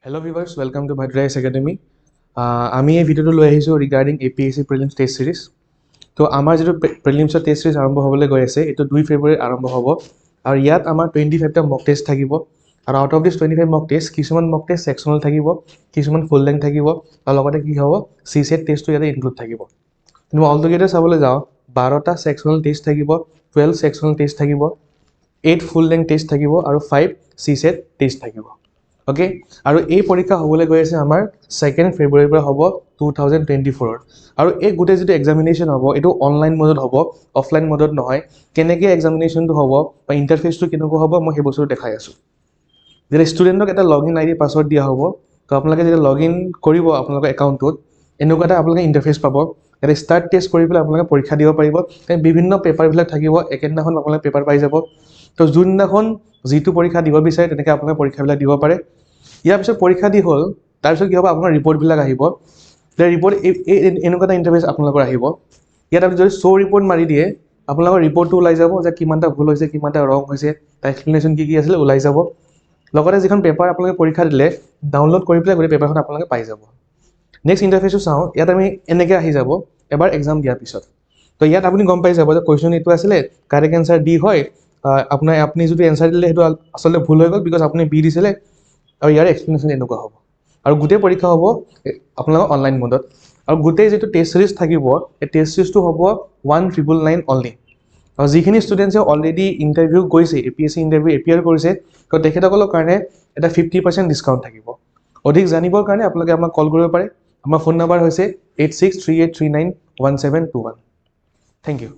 Hello viewers, welcome to Bhadrayas Academy. আমি এই ভিডিওটো লৈ আহিছোঁ ৰিগাৰ্ডিং APSC প্ৰিলিমছ টেষ্ট সিৰিজ। তো আমাৰ যিটো প্ৰিলিমছৰ টেষ্ট সিৰিজ আৰম্ভ হ'বলৈ গৈ আছে, এইটো 2 ফেব্ৰুৱাৰী আৰম্ভ হ'ব আৰু ইয়াত আমাৰ 25টা মক টেষ্ট থাকিব আৰু out of this 25 mock test কিছুমান মক টেষ্ট ছেকশ্যনেল থাকিব, কিছুমান ফুল লেংথ থাকিব আৰু লগতে কি হ'ব CSET টেষ্টটো ইয়াতে ইনক্লুড থাকিব। কিন্তু অল টুগেদাৰ চাবলৈ যাওঁ 12টা ছেকশ্যনেল টেষ্ট থাকিব, 12 ছেকশ্যনেল টেষ্ট থাকিব, 8 ফুল লেংথ টেষ্ট থাকিব আৰু 5 CSET টেষ্ট থাকিব। অ'কে, আৰু এই পৰীক্ষা হ'বলৈ গৈ আছে আমাৰ 2 ফেব্ৰুৱাৰীৰ পৰা হ'ব 2024 আৰু এই গোটেই যিটো এক্সামিনেশ্যন হ'ব এইটো অনলাইন মোডত হ'ব, অফলাইন মোডত নহয়। কেনেকৈ এক্সামিনেশ্যনটো হ'ব বা ইণ্টাৰফেচটো কেনেকুৱা হ'ব মই সেই বস্তুটো দেখাই আছোঁ। যেতিয়া ষ্টুডেণ্টক এটা লগইন ID পাছৱৰ্ড দিয়া হ'ব, তো আপোনালোকে যেতিয়া লগইন কৰিব আপোনালোকৰ একাউণ্টটোত এনেকুৱা এটা আপোনালোকে ইণ্টাৰফেচ পাব। ইয়াতে ষ্টাৰ্ট টেষ্ট কৰি পেলাই আপোনালোকে পৰীক্ষা দিব পাৰিব। বিভিন্ন পেপাৰবিলাক থাকিব, একেদিনাখন আপোনালোকে পেপাৰ পাই যাব। তো যোনদিনাখন যিটো পৰীক্ষা দিব বিচাৰে তেনেকৈ আপোনালোকে পৰীক্ষাবিলাক দিব পাৰে। ইয়াৰ পিছত পৰীক্ষা দি হ'ল, তাৰপিছত কি হ'ব আপোনাৰ ৰিপৰ্টবিলাক আহিব। ৰিপৰ্ট এনেকুৱা এটা ইণ্টাৰফেচ আপোনালোকৰ আহিব। ইয়াত আপুনি যদি শ্ব' ৰিপৰ্ট মাৰি দিয়ে আপোনালোকৰ ৰিপৰ্টটো ওলাই যাব যে কিমানটা ভুল হৈছে, কিমানটা ৰং হৈছে, তাৰ এক্সপ্লেনেশ্যন কি আছিলে ওলাই যাব। লগতে যিখন পেপাৰ আপোনালোকে পৰীক্ষা দিলে ডাউনলোড কৰি পেলাই গোটেই পেপাৰখন আপোনালোকে পাই যাব। নেক্সট ইণ্টাৰফেচটো চাওঁ, ইয়াত আমি এনেকৈ আহি যাব এবাৰ এক্সাম দিয়াৰ পিছত। তো ইয়াত আপুনি গম পাই যাব যে কুৱেশ্যন এইটো আছিলে, কাৰেক্ট এনচাৰ ডি হয়। আপুনি যিটো এনচাৰ দিলে সেইটো আচলতে ভুল হৈ গ'ল বিকজ আপুনি বি দিছিলে আৰু ইয়াৰ এক্সপ্লেনেশ্যন এনেকুৱা হ'ব। আৰু গোটেই পৰীক্ষা হ'ব আপোনালোকৰ অনলাইন মোডত আৰু গোটেই যিটো টেষ্ট চিৰিজ থাকিব এই টেষ্ট চিৰিজটো হ'ব 1999 অনলি। আৰু যিখিনি ষ্টুডেণ্টছে অলৰেডি ইণ্টাৰভিউ গৈছে, APSC ইণ্টাৰভিউ এপিয়াৰ কৰিছে, তো তেখেতসকলৰ কাৰণে এটা 50% ডিছকাউণ্ট থাকিব। অধিক জানিবৰ কাৰণে আপোনালোকে আমাক কল কৰিব পাৰে। আমাৰ ফোন নম্বৰ হৈছে 8638391721। Thank U.